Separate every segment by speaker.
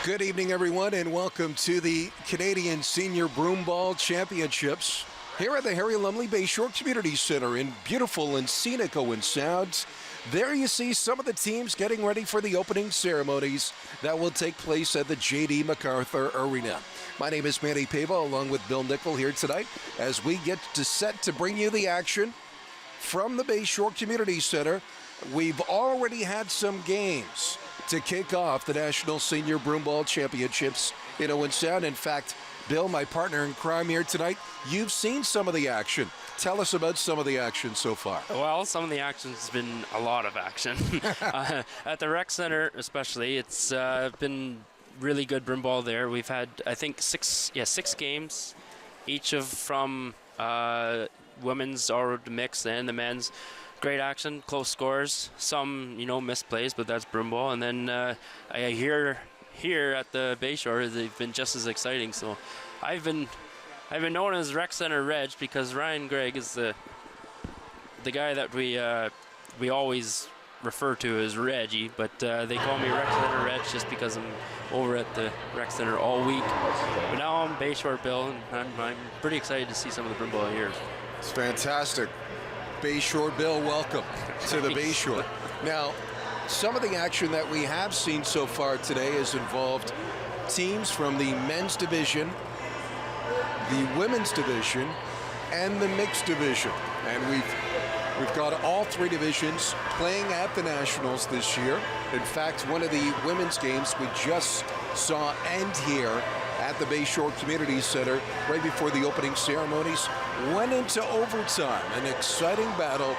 Speaker 1: Good evening, everyone, and welcome to the Canadian Senior Broomball Championships here at the Harry Lumley Bayshore Community Center in beautiful and scenic Owen Sound. There you see some of the teams getting ready for the opening ceremonies that will take place at the J.D. MacArthur Arena. My name is Manny Pava, along with Bill Nickel here tonight as we get set to bring you the action from the Bayshore Community Center. We've already had some games to kick off the National Senior Broomball Championships in Owen Sound. In fact, Bill, my partner in crime here tonight, you've seen some of the action. Tell us about some of the action so far.
Speaker 2: Well, some of the action has been a lot of action. At the rec center especially, it's been really good broomball there. We've had, I think, six games, each from women's or the mix and the men's. Great action, close scores, some misplays, but that's broomball. And then I hear here at the Bayshore they've been just as exciting. So I've been known as Rec Center Reg because Ryan Gregg is the guy that we always refer to as Reggie, but they call me Rec Center Reg just because I'm over at the Rec Center all week. But now I'm Bayshore Bill, and I'm pretty excited to see some of the broomball here.
Speaker 1: It's fantastic. Bayshore Bill, welcome to the Bayshore. Now, some of the action that we have seen so far today has involved teams from the men's division, the women's division, and the mixed division. And we've got all three divisions playing at the Nationals this year. In fact, one of the women's games we just saw end here at the Bayshore Community Center right before the opening ceremonies went into overtime. An exciting battle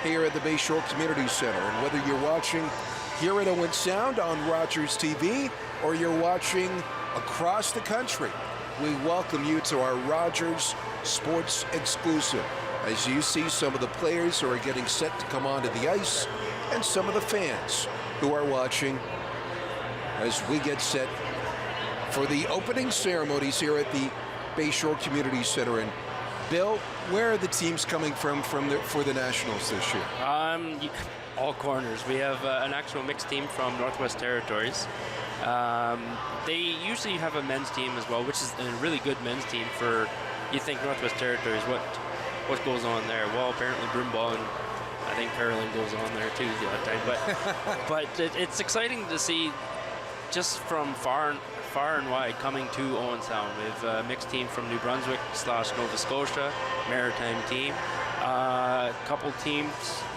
Speaker 1: here at the Bayshore Community Center. And whether you're watching here at Owen Sound on Rogers TV or you're watching across the country, we welcome you to our Rogers Sports Exclusive as you see some of the players who are getting set to come onto the ice and some of the fans who are watching as we get set for the opening ceremonies here at the Bayshore Community Center. And Bill, where are the teams coming from for the Nationals this year?
Speaker 2: All corners. We have an actual mixed team from Northwest Territories. They usually have a men's team as well, which is a really good men's team for, you think Northwest Territories, what goes on there? Well, apparently broomball, and I think curling goes on there too the other time. But it's exciting to see just from far and wide coming to Owen Sound. We have a mixed team from New Brunswick / Nova Scotia, maritime team. A couple teams,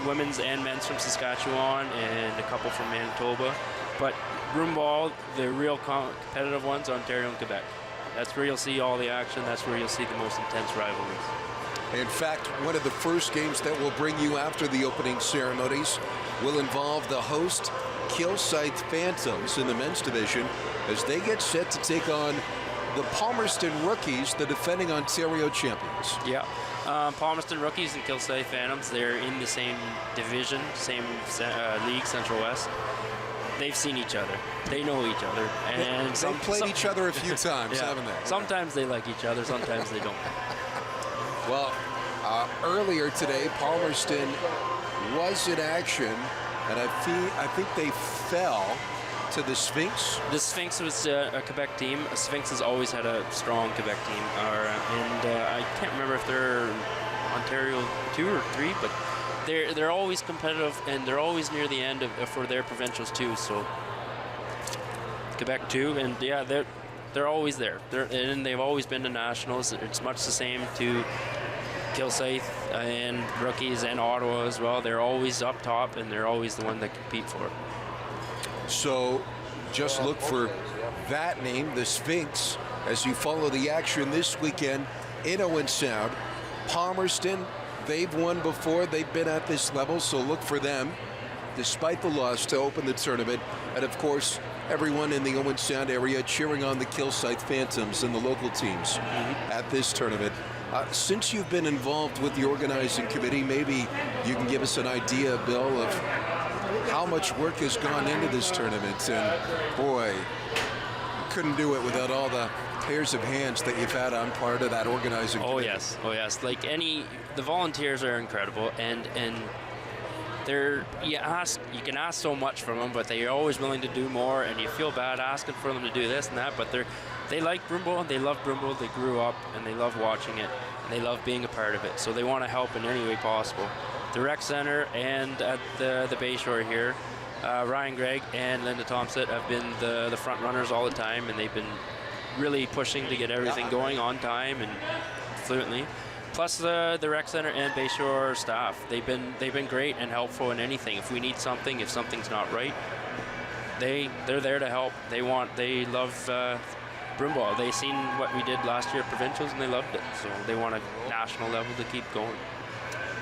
Speaker 2: women's and men's from Saskatchewan, and a couple from Manitoba. But broomball, the real competitive ones, Ontario and Quebec. That's where you'll see all the action. That's where you'll see the most intense rivalries.
Speaker 1: In fact, one of the first games that we'll bring you after the opening ceremonies will involve the host Kilsyth Phantoms in the men's division as they get set to take on the Palmerston Rookies, the defending Ontario champions.
Speaker 2: Yeah, Palmerston Rookies and Kilsyth Phantoms, they're in the same division, same league, Central West. They've seen each other. They know each other. And
Speaker 1: they've played each other a few times,
Speaker 2: yeah,
Speaker 1: haven't they?
Speaker 2: Sometimes they like each other, sometimes they don't.
Speaker 1: Well, earlier today, Palmerston was in action, and I think they fell to the Sphinx.
Speaker 2: The Sphinx was a Quebec team. Sphinx has always had a strong Quebec team, and I can't remember if they're Ontario 2 or 3, but they're always competitive, and they're always near the end for their provincials too. So Quebec 2, and yeah, they're always there. And they've always been to nationals. It's much the same to Kilsyth and Rookies and Ottawa as well. They're always up top, and they're always the one that compete for it.
Speaker 1: So just look for that name, the Sphinx, as you follow the action this weekend in Owen Sound. Palmerston, they've won before. They've been at this level, so look for them, despite the loss, to open the tournament. And, of course, everyone in the Owen Sound area cheering on the Kilsyth Phantoms and the local teams at this tournament. Since you've been involved with the organizing committee, maybe you can give us an idea, Bill, of how much work has gone into this tournament. And, boy, couldn't do it without all the pairs of hands that you've had on part of that organizing committee.
Speaker 2: Oh yes. Like the volunteers are incredible, and you can ask so much from them, but they're always willing to do more, and you feel bad asking for them to do this and that, but they like Broomball, and they love Broomball. They grew up, and they love watching it, and they love being a part of it, so they want to help in any way possible. The rec center and at the Bayshore here, Ryan Gregg and Linda Thompson have been the front runners all the time, and they've been really pushing to get everything going on time and fluently. Plus the rec center and Bayshore staff, they've been great and helpful in anything. If we need something, if something's not right, they're there to help. They love Broomball. They seen what we did last year at provincials, and they loved it. So they want a national level to keep going.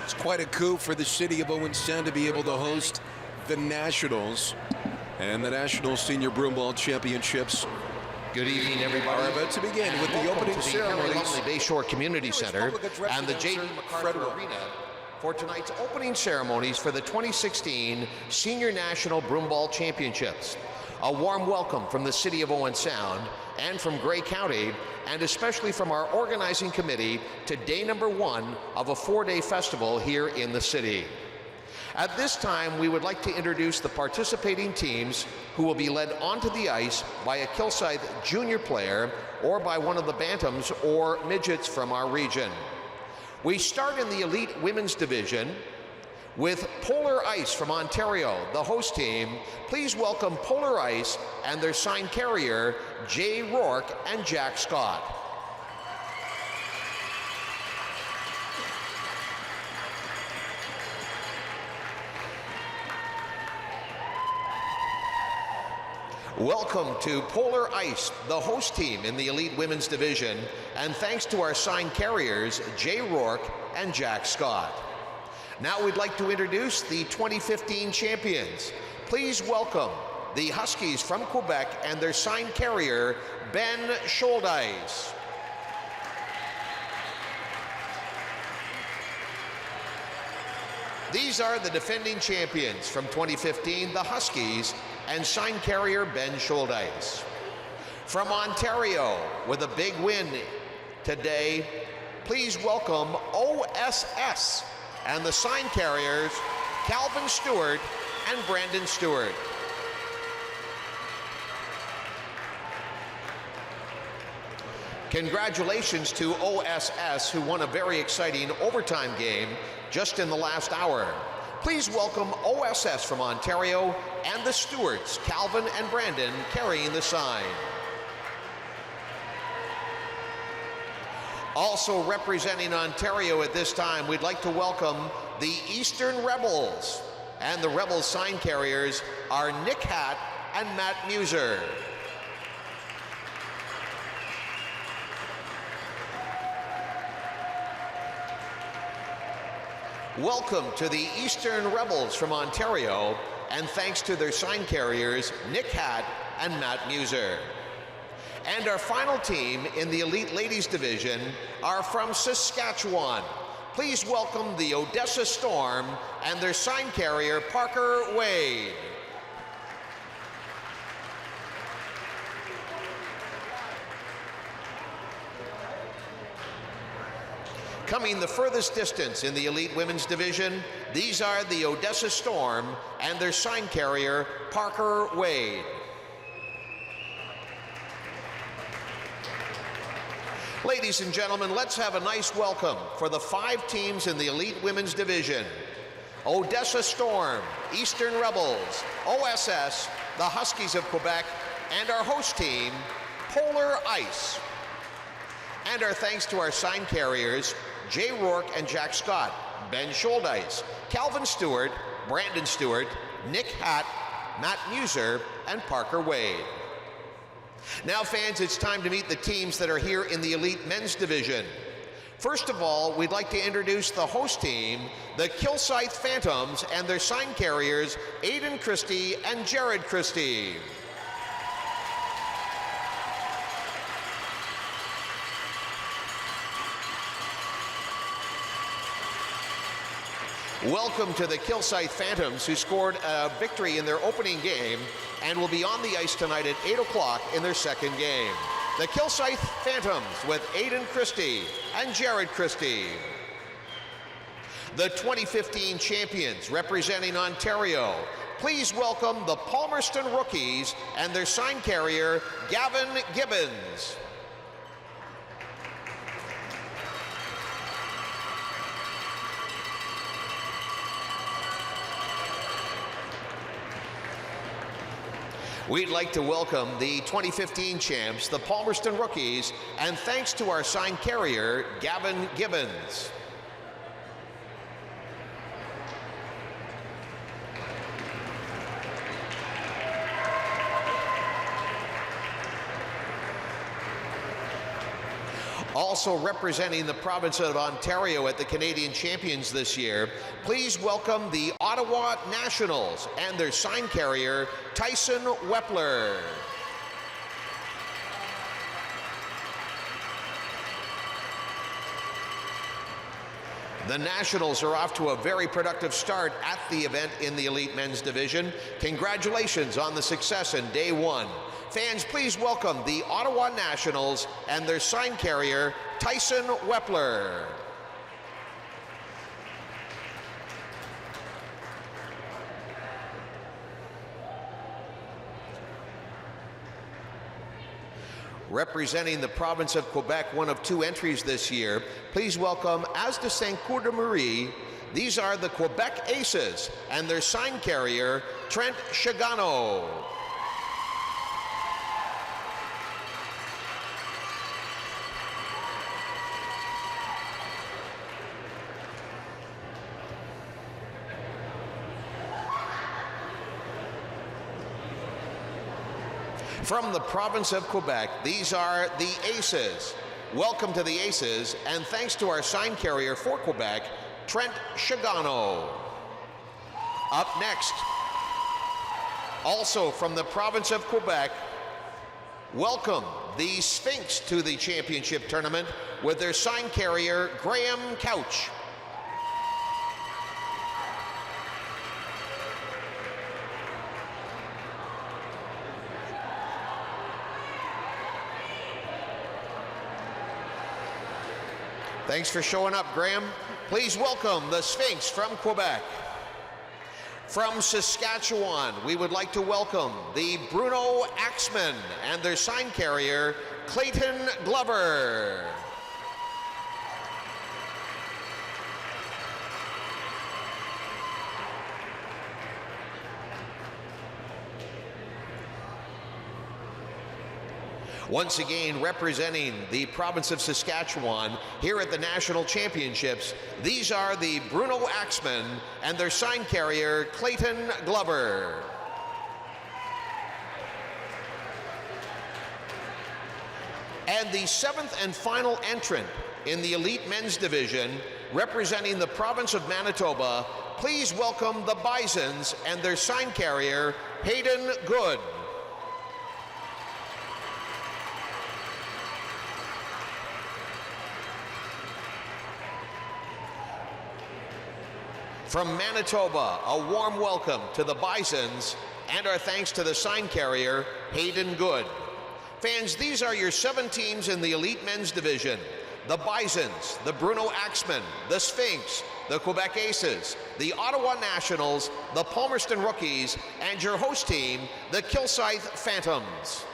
Speaker 1: It's quite a coup for the city of Owen Sound to be able to host the Nationals and the National Senior Broomball Championships.
Speaker 3: Good evening, everybody.
Speaker 1: Are about to begin with the opening ceremonies.
Speaker 3: Welcome to the Bayshore Community Center and the J.D. MacArthur Arena for tonight's opening ceremonies for the 2016 Senior National Broomball Championships. A warm welcome from the city of Owen Sound and from Grey County, and especially from our organizing committee to day number 1 of a 4-day festival here in the city. At this time, we would like to introduce the participating teams who will be led onto the ice by a Kilsyth junior player or by one of the bantams or midgets from our region. We start in the elite women's division with Polar Ice from Ontario, the host team. Please welcome Polar Ice and their sign carrier, Jay Rourke and Jack Scott. Welcome to Polar Ice, the host team in the elite women's division, and thanks to our sign carriers, Jay Rourke and Jack Scott. Now we'd like to introduce the 2015 champions. Please welcome the Huskies from Quebec and their sign carrier, Ben Scholdice. These are the defending champions from 2015, the Huskies, and sign carrier Ben Scholdice. From Ontario, with a big win today, please welcome OSS and the sign carriers, Calvin Stewart and Brandon Stewart. Congratulations to OSS, who won a very exciting overtime game just in the last hour. Please welcome OSS from Ontario and the Stewarts, Calvin and Brandon, carrying the sign. Also representing Ontario at this time, we'd like to welcome the Eastern Rebels. And the Rebels sign carriers are Nick Hatt and Matt Muser. Welcome to the Eastern Rebels from Ontario, and thanks to their sign carriers, Nick Hatt and Matt Muser. And our final team in the Elite Ladies Division are from Saskatchewan. Please welcome the Odessa Storm and their sign carrier, Parker Wade. Coming the furthest distance in the Elite Women's Division, these are the Odessa Storm and their sign carrier, Parker Wade. Ladies and gentlemen, let's have a nice welcome for the 5 teams in the Elite Women's Division. Odessa Storm, Eastern Rebels, OSS, the Huskies of Quebec, and our host team, Polar Ice. And our thanks to our sign carriers, Jay Rourke and Jack Scott, Ben Scholdice, Calvin Stewart, Brandon Stewart, Nick Hatt, Matt Muser, and Parker Wade. Now, fans, it's time to meet the teams that are here in the Elite Men's Division. First of all, we'd like to introduce the host team, the Kilsyth Phantoms, and their sign carriers, Aidan Christie and Jared Christie. Welcome to the Kilsyth Phantoms, who scored a victory in their opening game and will be on the ice tonight at 8 o'clock in their second game. The Kilsyth Phantoms with Aidan Christie and Jared Christie. The 2015 champions representing Ontario, please welcome the Palmerston Rookies and their sign carrier, Gavin Gibbons. We'd like to welcome the 2015 champs, the Palmerston Rookies, and thanks to our sign carrier, Gavin Gibbons. Also representing the province of Ontario at the Canadian Champions this year, please welcome the Ottawa Nationals and their sign carrier, Tyson Wepler. The Nationals are off to a very productive start at the event in the Elite Men's Division. Congratulations on the success in day one. Fans, please welcome the Ottawa Nationals and their sign carrier, Tyson Wepler. Representing the province of Quebec, one of two entries this year, please welcome As de Saint-Cour-de-Marie. These are the Quebec Aces and their sign carrier, Trent Chagano. From the province of Quebec, these are the Aces. Welcome to the Aces, and thanks to our sign carrier for Quebec, Trent Chagano. Up next, also from the province of Quebec, welcome the Sphinx to the championship tournament with their sign carrier, Graham Couch. Thanks for showing up, Graham. Please welcome the Sphinx from Quebec. From Saskatchewan, we would like to welcome the Bruno Axemen and their sign carrier, Clayton Glover. Once again, representing the province of Saskatchewan here at the National Championships, these are the Bruno Axemen and their sign carrier, Clayton Glover. And the seventh and final entrant in the Elite Men's Division, representing the province of Manitoba, please welcome the Bisons and their sign carrier, Hayden Good. From Manitoba, a warm welcome to the Bisons and our thanks to the sign carrier, Hayden Good. Fans, these are your 7 teams in the Elite Men's Division. The Bisons, the Bruno Axemen, the Sphinx, the Quebec Aces, the Ottawa Nationals, the Palmerston Rookies, and your host team, the Kilsyth Phantoms.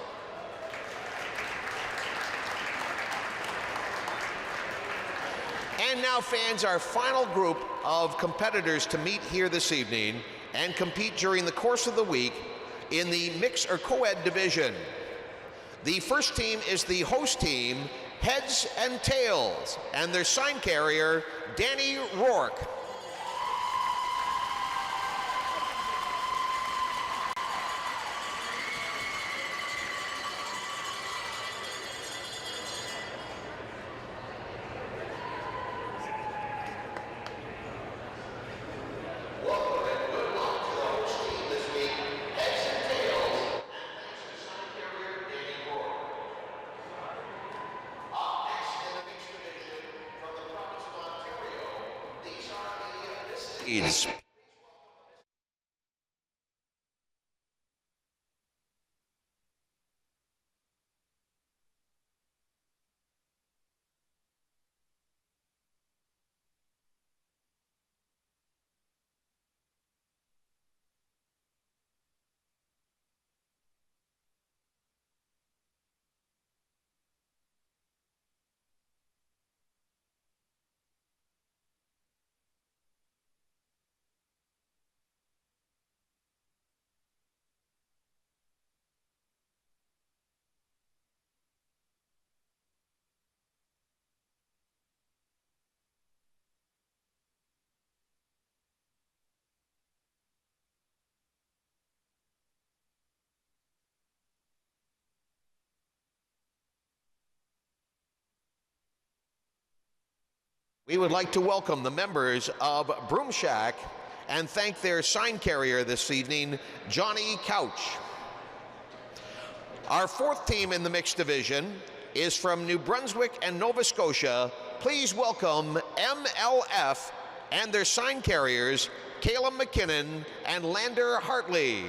Speaker 3: And now, fans, our final group of competitors to meet here this evening and compete during the course of the week in the mix or co-ed division. The first team is the host team, Heads and Tails, and their sign carrier, Danny Rourke. Is We would like to welcome the members of Broom Shack and thank their sign carrier this evening, Johnny Couch. Our fourth team in the mixed division is from New Brunswick and Nova Scotia. Please welcome MLF and their sign carriers, Caleb McKinnon and Lander Hartley.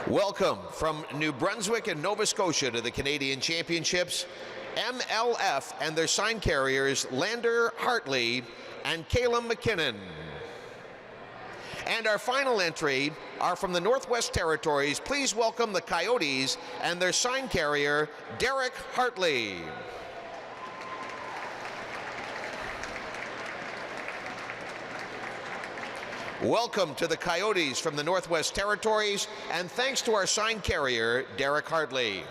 Speaker 3: Welcome from New Brunswick and Nova Scotia to the Canadian Championships, MLF and their sign carriers, Lander Hartley and Caleb McKinnon. And our final entry are from the Northwest Territories. Please welcome the Coyotes and their sign carrier, Derek Hartley. Welcome to the Coyotes from the Northwest Territories, and thanks to our sign carrier, Derek Hartley.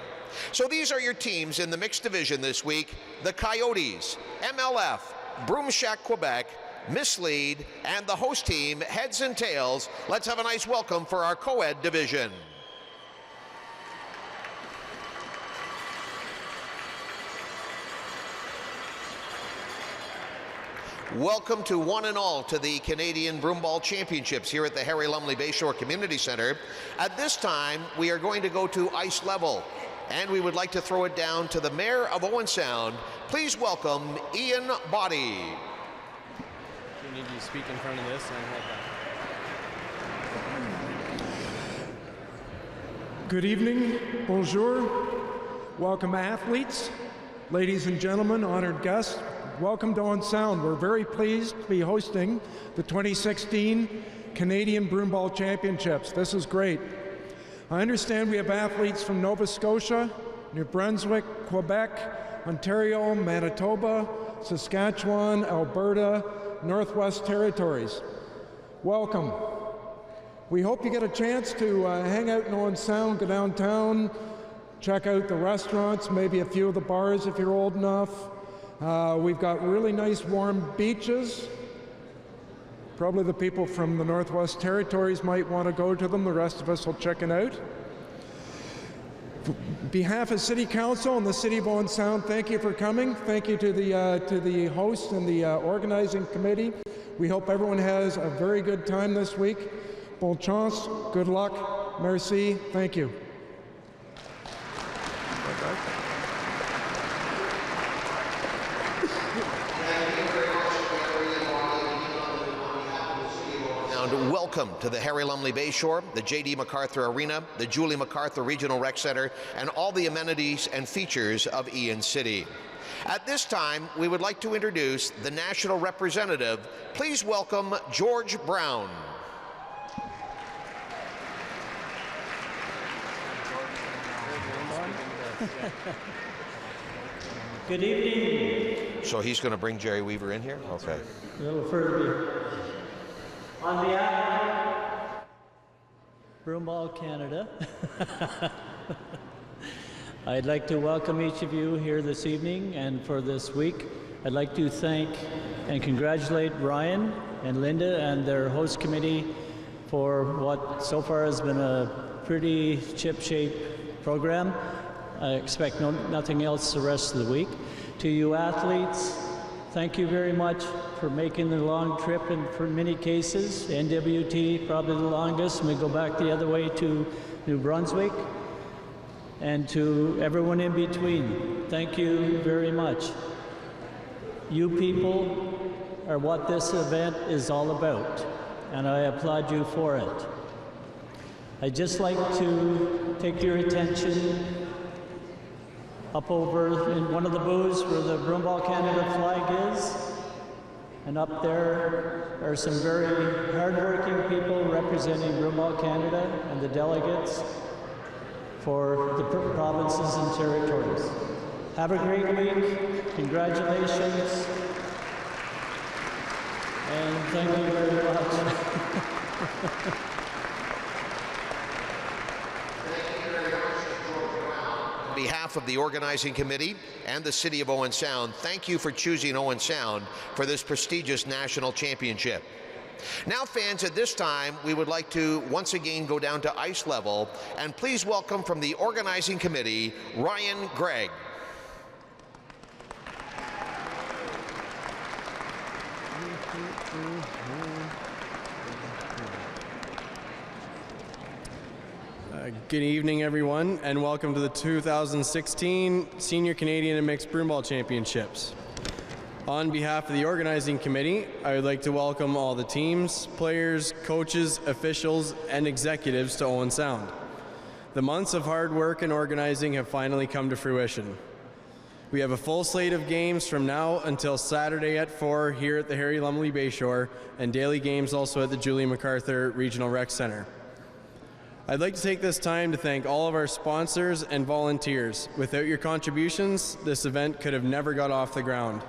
Speaker 3: So these are your teams in the mixed division this week: the Coyotes, MLF, Broom Shack Quebec, Mislead, and the host team, Heads and Tails. Let's have a nice welcome for our co-ed division. Welcome to one and all to the Canadian Broomball Championships here at the Harry Lumley Bayshore Community Centre. At this time, we are going to go to ice level, and we would like to throw it down to the Mayor of Owen Sound. Please welcome Ian Boddy.
Speaker 4: You need to speak in front of this and have that.
Speaker 5: Good evening, bonjour, welcome athletes, ladies and gentlemen, honored guests. Welcome to Owen Sound. We're very pleased to be hosting the 2016 Canadian Broomball Championships. This is great. I understand we have athletes from Nova Scotia, New Brunswick, Quebec, Ontario, Manitoba, Saskatchewan, Alberta, Northwest Territories. Welcome. We hope you get a chance to hang out in Owen Sound, go downtown, check out the restaurants, maybe a few of the bars if you're old enough. We've got really nice warm beaches. Probably the people from the Northwest Territories might want to go to them. The rest of us will check it out. On behalf of City Council and the City of Owen Sound, thank you for coming. Thank you to the host and the organizing committee. We hope everyone has a very good time this week. Bon chance, good luck, merci, thank you.
Speaker 3: Welcome to the Harry Lumley Bayshore, the J.D. MacArthur Arena, the Julie MacArthur Regional Rec Center, and all the amenities and features of Ian City. At this time, we would like to introduce the national representative. Please welcome George Brown.
Speaker 6: Good evening.
Speaker 3: So he's going to bring Jerry Weaver in here? Okay.
Speaker 6: A little further. On behalf of Broomball Canada, I'd like to welcome each of you here this evening and for this week. I'd like to thank and congratulate Ryan and Linda and their host committee for what so far has been a pretty chip-shape program. I expect nothing else the rest of the week. To you athletes, thank you very much for making the long trip, and for many cases, NWT probably the longest, and we go back the other way to New Brunswick. And to everyone in between, thank you very much. You people are what this event is all about, and I applaud you for it. I'd just like to take your attention up over in one of the booths where the Broomball Canada flag is. And up there are some very hardworking people representing Broomball Canada and the delegates for the provinces and territories. Have a great week. Congratulations. And thank you very much.
Speaker 3: On behalf of the organizing committee and the City of Owen Sound, thank you for choosing Owen Sound for this prestigious national championship. Now, fans, at this time, we would like to once again go down to ice level, and please welcome from the organizing committee, Ryan Gregg.
Speaker 4: Good evening, everyone, and welcome to the 2016 Senior Canadian and Mixed Broomball Championships. On behalf of the organizing committee, I would like to welcome all the teams, players, coaches, officials, and executives to Owen Sound. The months of hard work and organizing have finally come to fruition. We have a full slate of games from now until Saturday at 4 here at the Harry Lumley Bayshore, and daily games also at the Julie MacArthur Regional Rec Center. I'd like to take this time to thank all of our sponsors and volunteers. Without your contributions, this event could have never got off the ground.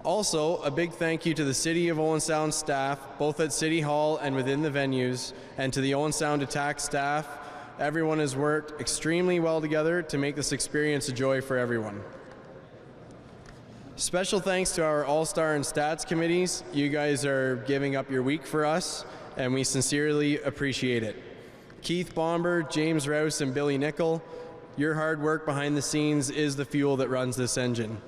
Speaker 4: Also, a big thank you to the City of Owen Sound staff, both at City Hall and within the venues, and to the Owen Sound Attack staff. Everyone has worked extremely well together to make this experience a joy for everyone. Special thanks to our All-Star and Stats committees. You guys are giving up your week for us, and we sincerely appreciate it. Keith Bomber, James Rouse, and Billy Nickel, your hard work behind the scenes is the fuel that runs this engine.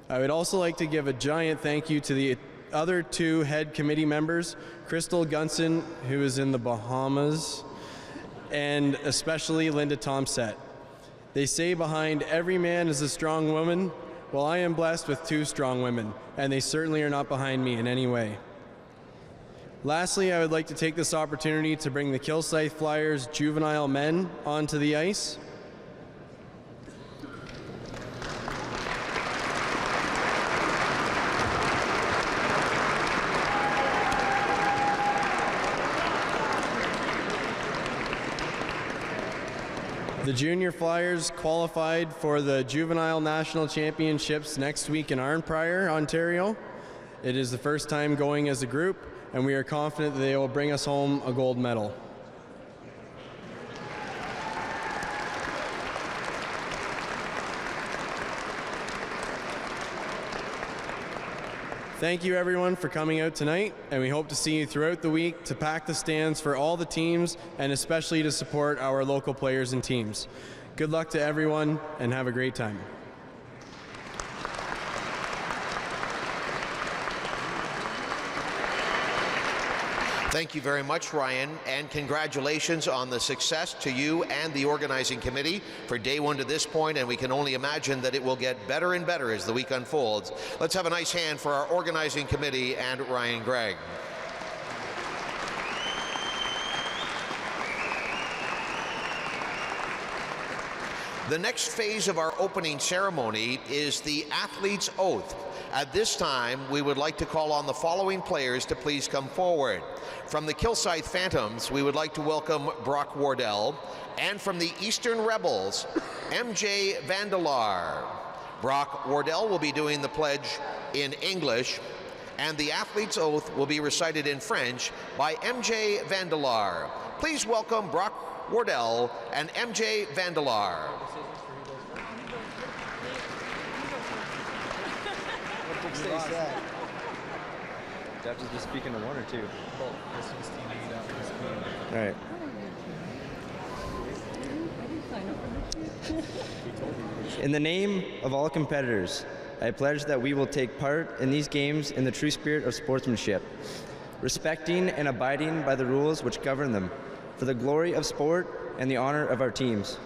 Speaker 4: I would also like to give a giant thank you to the other two head committee members, Crystal Gunson, who is in the Bahamas, and especially Linda Tomset. They say behind every man is a strong woman. Well, I am blessed with two strong women, and they certainly are not behind me in any way. Lastly, I would like to take this opportunity to bring the Kilsyth Flyers juvenile men onto the ice. The Junior Flyers qualified for the Juvenile National Championships next week in Arnprior, Ontario. It is the first time going as a group, and we are confident that they will bring us home a gold medal. Thank you, everyone, for coming out tonight, and we hope to see you throughout the week to pack the stands for all the teams and especially to support our local players and teams. Good luck to everyone, and have a great time.
Speaker 3: Thank you very much, Ryan, and congratulations on the success to you and the organizing committee for day one to this point, and we can only imagine that it will get better and better as the week unfolds. Let's have a nice hand for our organizing committee and Ryan Gregg. The next phase of our opening ceremony is the athlete's oath. At this time, we would like to call on the following players to please come forward. From the Kilsyth Phantoms, we would like to welcome Brock Wardell, and from the Eastern Rebels, MJ Vandelar. Brock Wardell will be doing the pledge in English, and the athlete's oath will be recited in French by MJ Vandelar. Please welcome Brock Wardell and MJ Vandelar.
Speaker 7: Do I have to just speak into one or two? All right. In the name of all competitors, I pledge that we will take part in these games in the true spirit of sportsmanship, respecting and abiding by the rules which govern them, for the glory of sport and the honor of our teams.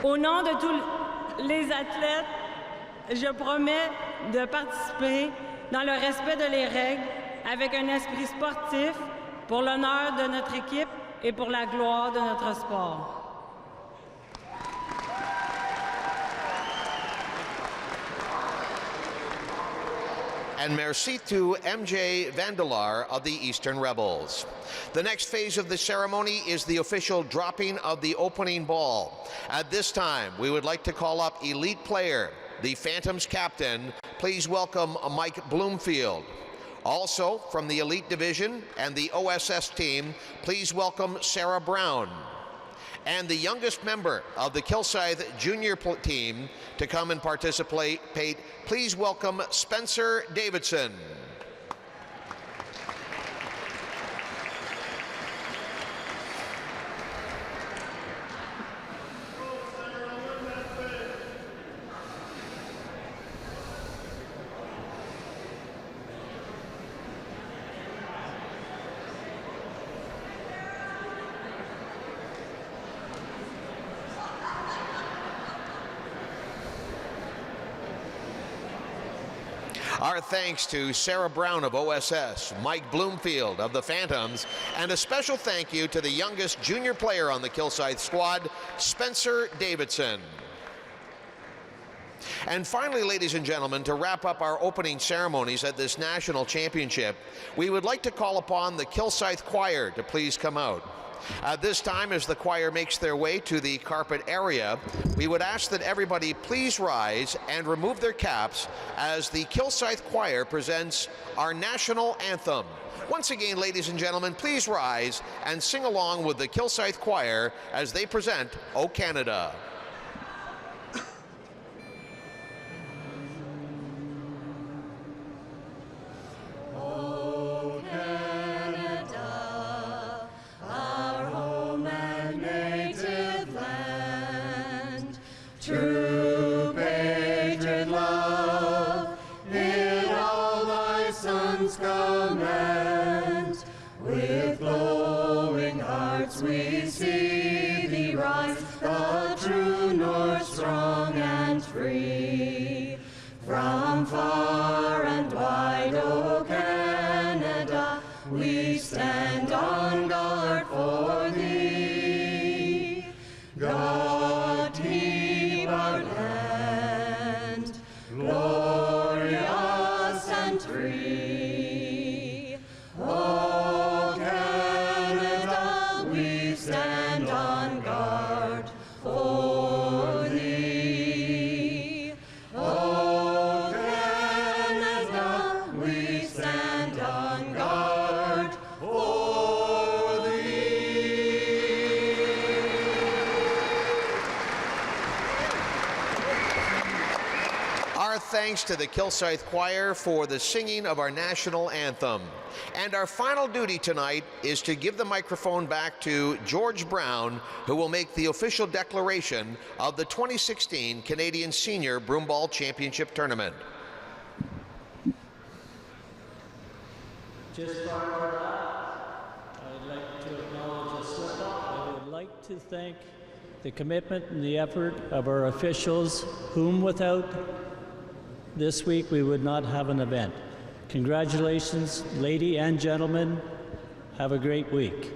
Speaker 8: Au nom de tous les athlètes, je promets de participer dans le respect de les règles avec un esprit sportif pour l'honneur de notre équipe et pour la gloire de notre sport.
Speaker 3: And merci to MJ Vandelar of the Eastern Rebels. The next phase of the ceremony is the official dropping of the opening ball. At this time, we would like to call up elite player, the Phantoms captain. Please welcome Mike Bloomfield. Also, from the elite division and the OSS team, please welcome Sarah Brown. and the youngest member of the Kilsyth junior team to come and participate. Please welcome Spencer Davidson. Our thanks to Sarah Brown of OSS, Mike Bloomfield of the Phantoms, and a special thank you to the youngest junior player on the Kilsyth squad, Spencer Davidson. And finally, ladies and gentlemen, to wrap up our opening ceremonies at this national championship, we would like to call upon the Kilsyth Choir to please come out. At this time, as the choir makes their way to the carpet area, we would ask that everybody please rise and remove their caps as the Kilsyth Choir presents our national anthem. Once again, ladies and gentlemen, please rise and sing along with the Kilsyth Choir as they present O Canada.
Speaker 9: True patriot love, in all thy sons command. With glowing hearts we see thee rise, the true North strong and free. From far and wide, O Canada, we stand on guard for thee. God keep our land, glorious and free. O Canada, we stand on guard for thee. O Canada, we stand on guard for thee.
Speaker 3: Our thanks to the Kilsyth Choir for the singing of our national anthem. And our final duty tonight is to give the microphone back to George Brown, who will make the official declaration of the 2016 Canadian Senior Broomball Championship Tournament.
Speaker 6: Just prior to that, I'd like to acknowledge a slip-up. I would like to thank the commitment and the effort of our officials, whom without this week we would not have an event. Congratulations, ladies and gentlemen. Have a great week.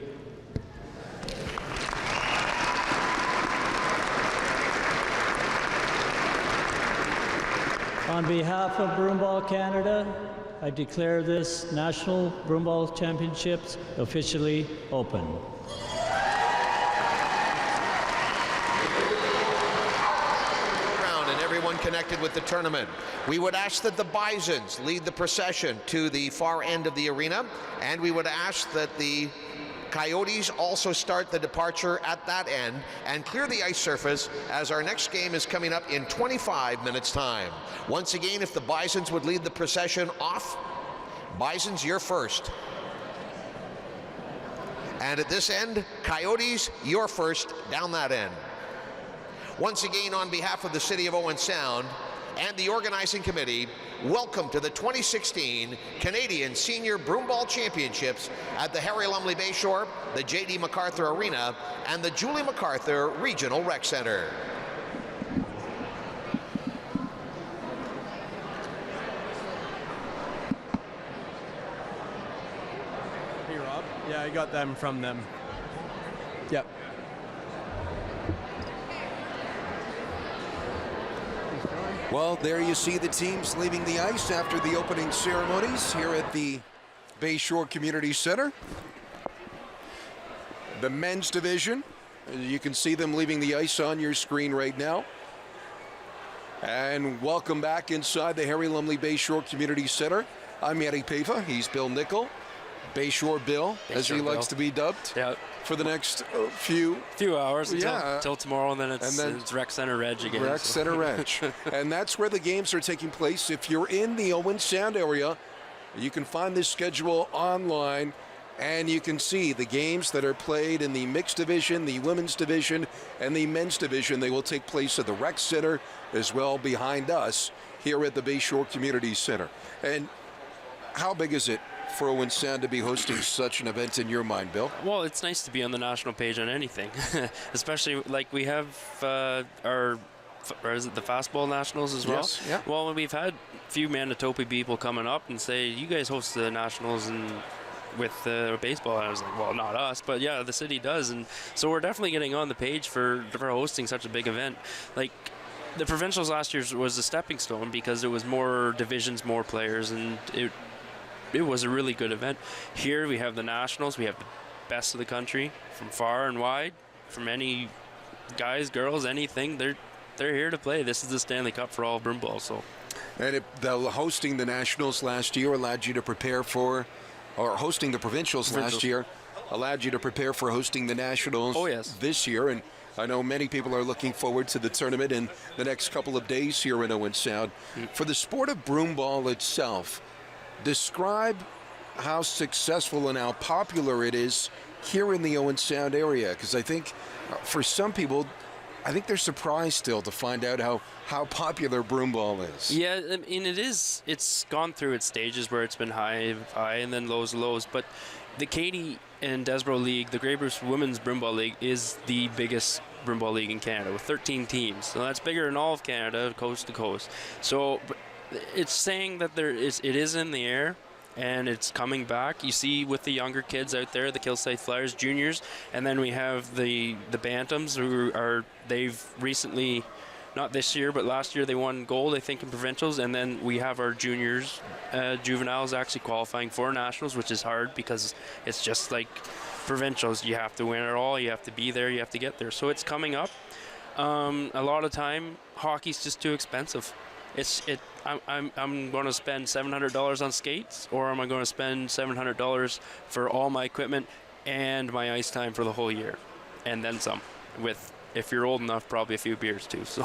Speaker 6: On behalf of Broomball Canada, I declare this National Broomball Championships officially open.
Speaker 3: And everyone connected with the tournament. We would ask that the Bisons lead the procession to the far end of the arena, and we would ask that the Coyotes also start the departure at that end and clear the ice surface, as our next game is coming up in 25 minutes time. Once again, if the Bisons would lead the procession off, Bisons, you're first. And at this end, Coyotes, you're first down that end. Once again, on behalf of the City of Owen Sound and the organizing committee, welcome to the 2016 Canadian Senior Broomball Championships at the Harry Lumley Bayshore, the J.D. MacArthur Arena, and the Julie MacArthur Regional Rec Center.
Speaker 4: Hey, Rob. Yeah, I got them from them. Yep.
Speaker 1: Well, there you see the teams leaving the ice after the opening ceremonies here at the Bayshore Community Center. The men's division, you can see them leaving the ice on your screen right now. And welcome back inside the Harry Lumley Bayshore Community Center. I'm Yeti Pava, he's Bill Nickel. Bayshore Bill, as he
Speaker 2: Bayshore
Speaker 1: likes
Speaker 2: Bill.
Speaker 1: to be dubbed,
Speaker 2: Yeah.
Speaker 1: for the next few
Speaker 2: hours
Speaker 1: Yeah.
Speaker 2: until tomorrow, and then it's Rec Center Reg again.
Speaker 1: Rec Center Reg. And that's where the games are taking place. If you're in the Owen Sound area, you can find this schedule online, and you can see the games that are played in the mixed division, the women's division, and the men's division. They will take place at the Rec Center as well behind us here at the Bayshore Community Center. And how big is it for Owen Sound to be hosting such an event in your mind, Bill?
Speaker 2: Well, it's nice to be on the national page on anything, especially like we have or is it the fastball nationals as well?
Speaker 1: Yes, yeah.
Speaker 2: Well, we've had a few Manitoba people coming up and say, you guys host the nationals and with baseball. And I was like, well, not us, but yeah, the city does. And so we're definitely getting on the page for hosting such a big event. Like, the provincials last year was a stepping stone because it was more divisions, more players, and it was a really good event. Here we have the nationals. We have the best of the country from far and wide, from any guys, girls, anything. They're here to play. This is the Stanley Cup for all of Broomball. So,
Speaker 1: And hosting the nationals last year allowed you to prepare for, or hosting the provincials last year allowed you to prepare for hosting the nationals this year. And I know many people are looking forward to the tournament in the next couple of days here in Owen Sound. For the sport of broomball itself, describe how successful and how popular it is here in the Owen Sound area, because I think for some people, I think they're surprised still to find out how popular broomball is.
Speaker 2: yeah, I mean, it's gone through its stages where it's been high and then lows. But the Katy and Desborough League, the Grey Bruce Women's Broomball League, is the biggest broomball league in Canada with 13 teams. So that's bigger than all of Canada, coast to coast. So it's saying that it is in the air and it's coming back. You see with the younger kids out there, the Kilsyth Flyers juniors, and then we have the Bantams they've recently, not this year, but last year they won gold, I think, in provincials, and then we have our juniors, juveniles actually qualifying for nationals, which is hard because it's just like provincials. You have to win it all, you have to be there, you have to get there. So it's coming up. A lot of time, hockey's just too expensive. I'm going to spend $700 on skates, or am I going to spend $700 for all my equipment and my ice time for the whole year, and then some, with, if you're old enough, probably a few beers too. So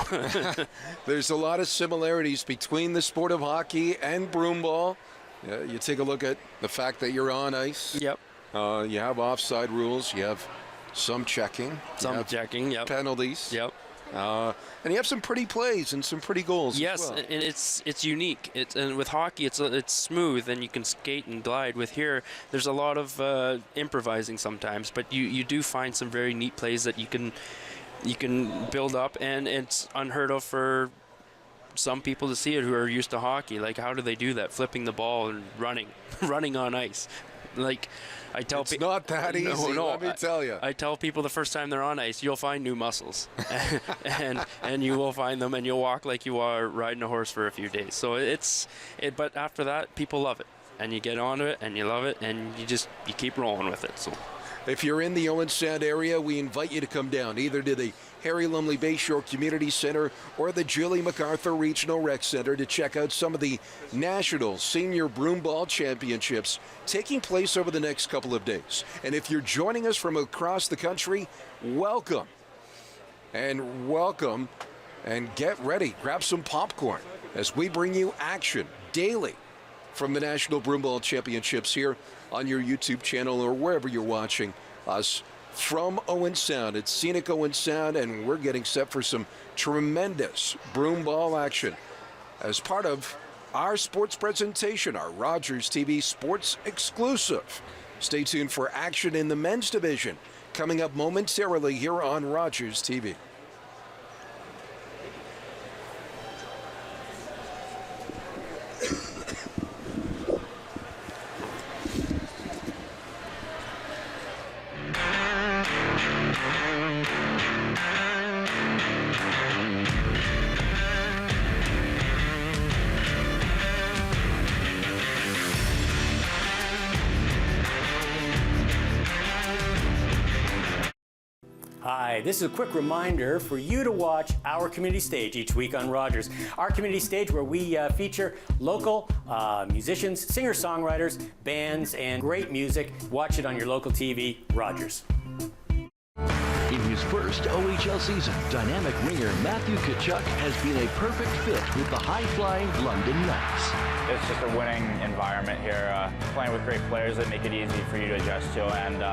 Speaker 1: There's a lot of similarities between the sport of hockey and broomball. You take a look at the fact that you're on ice.
Speaker 2: Yep.
Speaker 1: You have offside rules. You have some checking.
Speaker 2: Yep.
Speaker 1: Penalties.
Speaker 2: Yep.
Speaker 1: And you have some pretty plays and some pretty goals.
Speaker 2: Yes,
Speaker 1: as well.
Speaker 2: and it's unique. And with hockey, it's smooth and you can skate and glide. With here, there's a lot of improvising sometimes, but you do find some very neat plays that you can build up, and it's unheard of for some people to see it who are used to hockey. Like, how do they do that? Flipping the ball and running on ice. Like, I tell people,
Speaker 1: not that easy. Let me tell you.
Speaker 2: I tell people the first time they're on ice, you'll find new muscles, and you will find them, and you'll walk like you are riding a horse for a few days. So but after that, people love it, and you get onto it, and you love it, and you keep rolling with it. So.
Speaker 1: If you're in the Owen Sound area, we invite you to come down either to the Harry Lumley Bayshore Community Center or the Julie MacArthur Regional Rec Center to check out some of the National Senior Broomball Championships taking place over the next couple of days. And if you're joining us from across the country, welcome. And welcome, and get ready. Grab some popcorn as we bring you action daily from the National Broomball Championships here on your YouTube channel or wherever you're watching us from Owen Sound. It's scenic Owen Sound, and we're getting set for some tremendous broomball action as part of our sports presentation, our Rogers TV Sports Exclusive. Stay tuned for action in the men's division coming up momentarily here on Rogers TV.
Speaker 10: Hi, this is a quick reminder for you to watch our community stage each week on Rogers. Our community stage where we feature local musicians, singer-songwriters, bands, and great music. Watch it on your local TV, Rogers.
Speaker 11: In his first OHL season, dynamic ringer Matthew Tkachuk has been a perfect fit with the high-flying London Knights.
Speaker 12: It's just a winning environment here, playing with great players that make it easy for you to adjust to, and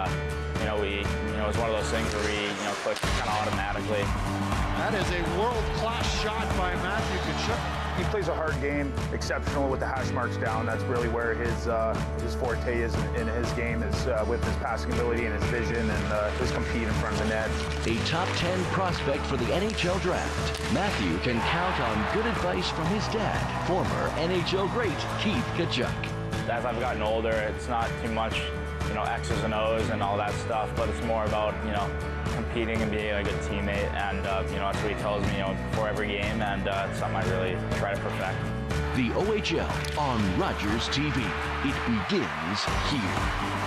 Speaker 12: it's one of those things where we click kind of automatically.
Speaker 13: That is a world-class shot by Matthew Tkachuk.
Speaker 14: He plays a hard game, exceptional with the hash marks down. That's really where his forte is in his game, is with his passing ability and his vision and his compete in front of the net.
Speaker 11: A top 10 prospect for the NHL draft, Matthew can count on good advice from his dad, former NHL great Keith Tkachuk.
Speaker 12: As I've gotten older, it's not too much, X's and O's and all that stuff, but it's more about, competing and being a good teammate, and that's what he tells me, before every game, and it's something I really try to perfect.
Speaker 11: The OHL on Rogers TV. It begins here.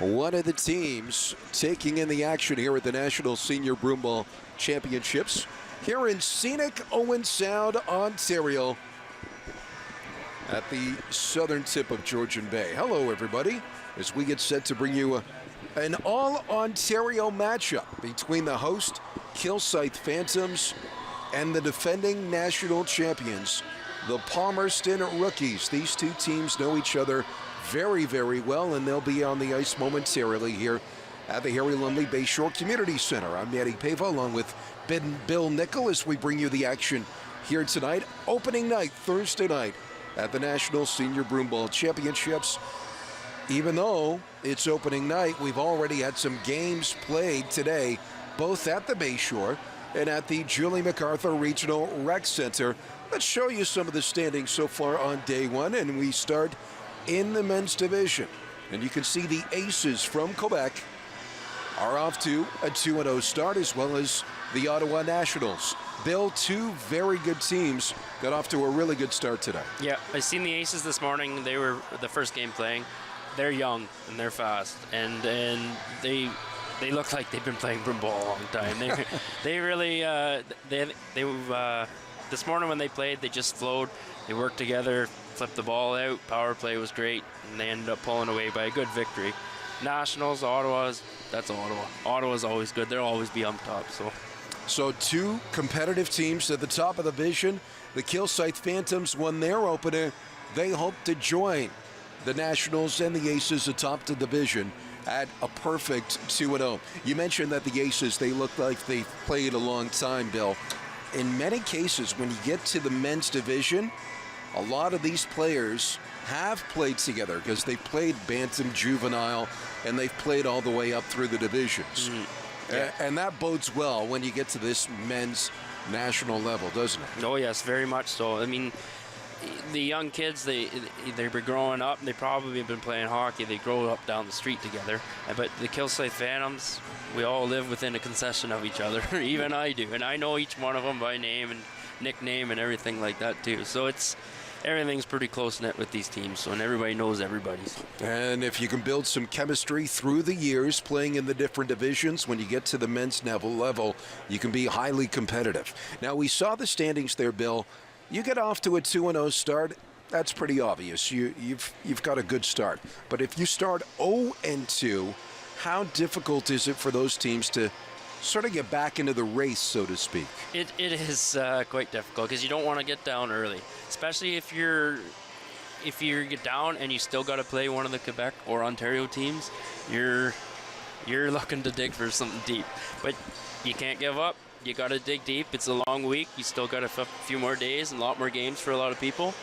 Speaker 1: One of the teams taking in the action here at the National Senior Broomball Championships here in scenic Owen Sound, Ontario, at the southern tip of Georgian Bay. Hello, everybody, as we get set to bring you an all-Ontario matchup between the host Kilsyth Phantoms and the defending national champions, the Palmerston Rookies. These two teams know each other very, very well, and they'll be on the ice momentarily here at the Harry Lumley Bayshore Community Center. I'm Matty Pava, along with Bill Nickel, as we bring you the action here tonight. Opening night, Thursday night, at the National Senior Broomball Championships. Even though it's opening night, we've already had some games played today, both at the Bayshore and at the Julie MacArthur Regional Rec Center. Let's show you some of the standings so far on day one, and we start in the men's division. And you can see the Aces from Quebec are off to a 2-0 start, as well as the Ottawa Nationals. Bill, two very good teams got off to a really good start today.
Speaker 2: Yeah, I seen the Aces this morning. They were the first game playing. They're young and they're fast, and they look like they've been playing Broomball a long time. They really this morning when they played, they just flowed. They worked together, flipped the ball out. Power play was great, and they ended up pulling away by a good victory. Nationals, that's Ottawa. Ottawa's always good. They'll always be on top.
Speaker 1: So two competitive teams at the top of the division. The Kilsyth Phantoms won their opener. They hope to join the Nationals and the Aces atop the division at a perfect 2-0. You mentioned that the Aces, they look like they've played a long time, Bill. In many cases, when you get to the men's division, a lot of these players have played together because they played Bantam, Juvenile, and they've played all the way up through the divisions.
Speaker 2: Yeah.
Speaker 1: And that bodes well when you get to this men's national level, doesn't it?
Speaker 2: Oh, yes, very much so. I mean, the young kids, they were growing up, and they probably have been playing hockey. They grow up down the street together. But the Kilsyth Phantoms, we all live within a concession of each other. Even I do. And I know each one of them by name and nickname and everything like that, too. So everything's pretty close-knit with these teams, and everybody knows everybody's.
Speaker 1: And if you can build some chemistry through the years playing in the different divisions, when you get to the men's level, you can be highly competitive. Now, we saw the standings there, Bill. You get off to a 2-0 start, that's pretty obvious. You've got a good start. But if you start 0-2, how difficult is it for those teams to sort of get back into the race, so to speak?
Speaker 2: It is quite difficult because you don't want to get down early, especially if you get down and you still got to play one of the Quebec or Ontario teams. You're looking to dig for something deep, but you can't give up. You got to dig deep. It's a long week. You still got a few more days and a lot more games for a lot of people.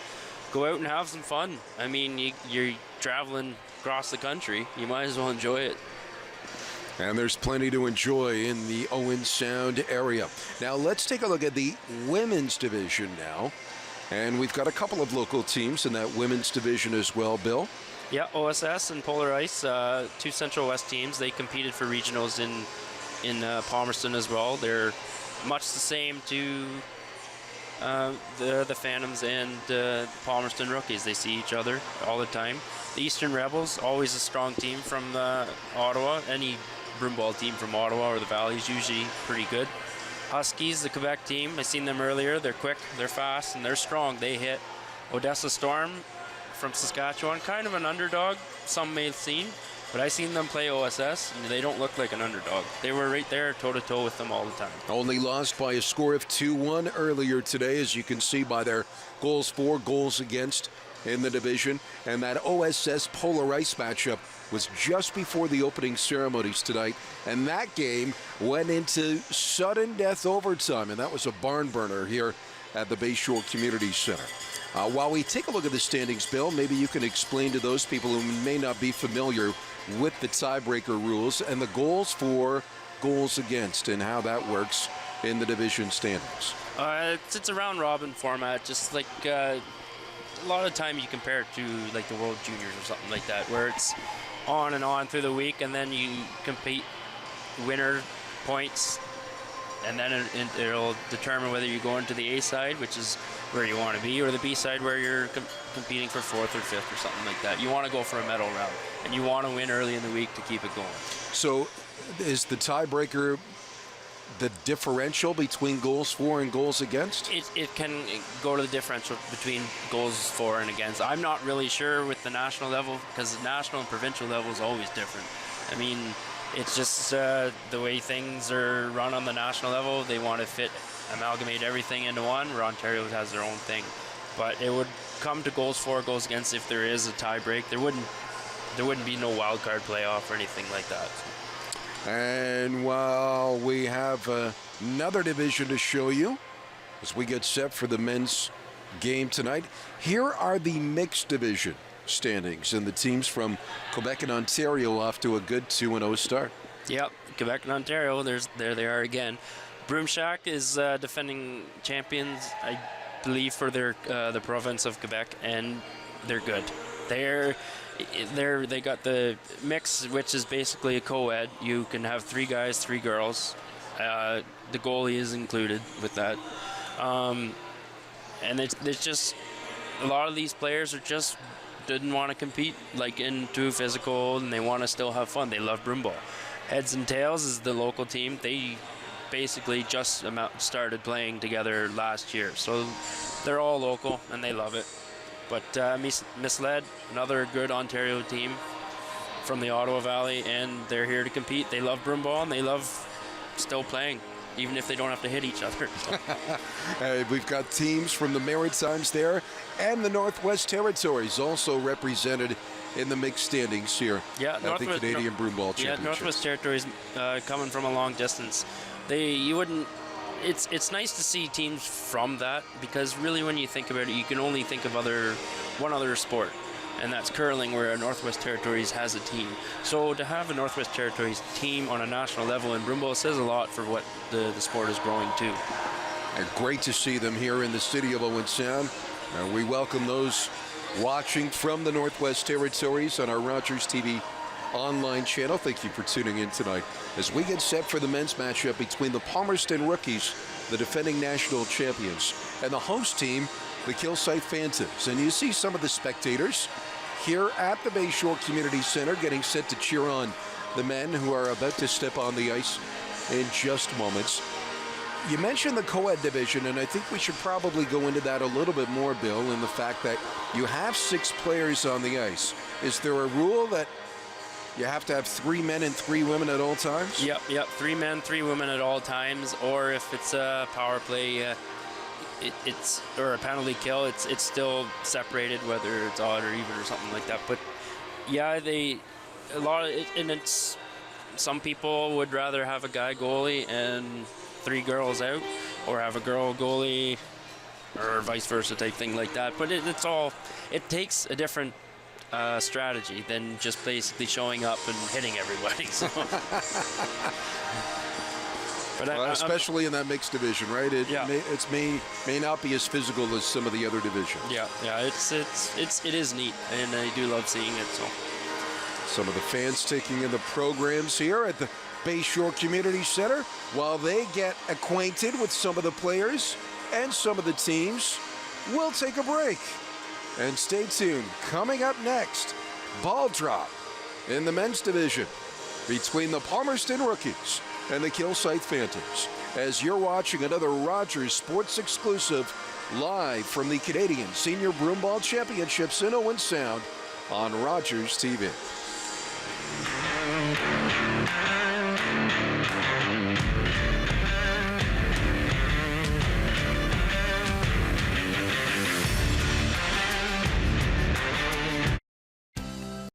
Speaker 2: go out and have some fun. I mean, you're traveling across the country. You might as well enjoy it.
Speaker 1: And there's plenty to enjoy in the Owen Sound area. Now let's take a look at the women's division now. And we've got a couple of local teams in that women's division as well, Bill.
Speaker 2: Yeah, OSS and Polar Ice, two Central West teams. They competed for regionals in Palmerston as well. They're much the same to the Phantoms and the Palmerston Rookies. They see each other all the time. The Eastern Rebels, always a strong team from Ottawa. Any Broomball team from Ottawa or the Valley is usually pretty good. Huskies, the Quebec team, I seen them earlier. They're quick, they're fast, and they're strong. They hit. Odessa Storm from Saskatchewan, kind of an underdog, some may have seen, but I seen them play OSS, and they don't look like an underdog. They were right there toe-to-toe with them all the time.
Speaker 1: Only lost by a score of 2-1 earlier today, as you can see by their goals for, goals against in the division. And that OSS Polar Ice matchup was just before the opening ceremonies tonight, and that game went into sudden death overtime, and that was a barn burner here at the Bayshore Community Center. While we take a look at the standings, Bill, maybe you can explain to those people who may not be familiar with the tiebreaker rules and the goals for, goals against, and how that works in the division standings.
Speaker 2: It's a round robin format, just like a lot of time you compare it to like the World Juniors or something like that, where it's on and on through the week, and then you compete winner points, and then it'll determine whether you go into the A side, which is where you want to be, or the B side, where you're competing for 4th or 5th or something like that. You want to go for a medal round, and you want to win early in the week to keep it going.
Speaker 1: So is the tiebreaker the differential between goals for and goals against?
Speaker 2: It can go to the differential between goals for and against. I'm not really sure with the national level, because the national and provincial level is always different. I mean, it's just the way things are run on the national level. They want to amalgamate everything into one, where Ontario has their own thing. But it would come to goals for, goals against if there is a tie break. There wouldn't be no wild card playoff or anything like that.
Speaker 1: And while we have another division to show you as we get set for the men's game tonight, here are the mixed division standings, and the teams from Quebec and Ontario off to a good 2-0 start.
Speaker 2: Yep, Quebec and Ontario, there they are again. Broomshack is defending champions, I believe, for the province of Quebec, and they're good. They got the mix, which is basically a co-ed. You can have 3 guys, 3 girls. The goalie is included with that. And it's just a lot of these players didn't want to compete like into physical, and they want to still have fun. They love Broomball. Heads and Tails is the local team. They basically just started playing together last year, so they're all local and they love it. But Misled, another good Ontario team from the Ottawa Valley, and they're here to compete. They love Broomball, and they love still playing, even if they don't have to hit each other.
Speaker 1: We've got teams from the Maritimes there, and the Northwest Territories also represented in the mixed standings here at the Canadian Broomball Championship.
Speaker 2: Yeah, Northwest Territories coming from a long distance. It's nice to see teams from that, because really when you think about it, you can only think of one other sport, and that's curling, where Northwest Territories has a team. So to have a Northwest Territories team on a national level in Broomball says a lot for what the sport is growing to.
Speaker 1: And great to see them here in the city of Owen Sound. We welcome those watching from the Northwest Territories on our Rogers TV online channel. Thank you for tuning in tonight as we get set for the men's matchup between the Palmerston Rookies, the defending national champions, and the host team, the Kilsyth Phantoms. And you see some of the spectators here at the Bayshore Community Center getting set to cheer on the men who are about to step on the ice in just moments. You mentioned the co-ed division, and I think we should probably go into that a little bit more, Bill, in the fact that you have 6 players on the ice. Is there a rule that you have to have 3 men and 3 women at all times?
Speaker 2: Yep. 3 men, 3 women at all times. Or if it's a power play, or a penalty kill, it's still separated, whether it's odd or even or something like that. But yeah, some people would rather have a guy goalie and 3 girls out, or have a girl goalie or vice versa type thing like that. But it takes a different strategy than just basically showing up and hitting everybody. So. But
Speaker 1: especially in that mixed division, right? It may not be as physical as some of the other divisions.
Speaker 2: Yeah, it is neat, and I do love seeing it. So,
Speaker 1: some of the fans taking in the programs here at the Bayshore Community Center while they get acquainted with some of the players and some of the teams. We'll take a break and stay tuned. Coming up next, ball drop in the men's division between the Palmerston Rookies and the Kilsyth Phantoms, as you're watching another Rogers Sports exclusive live from the Canadian Senior Broomball Championships in Owen Sound on Rogers TV.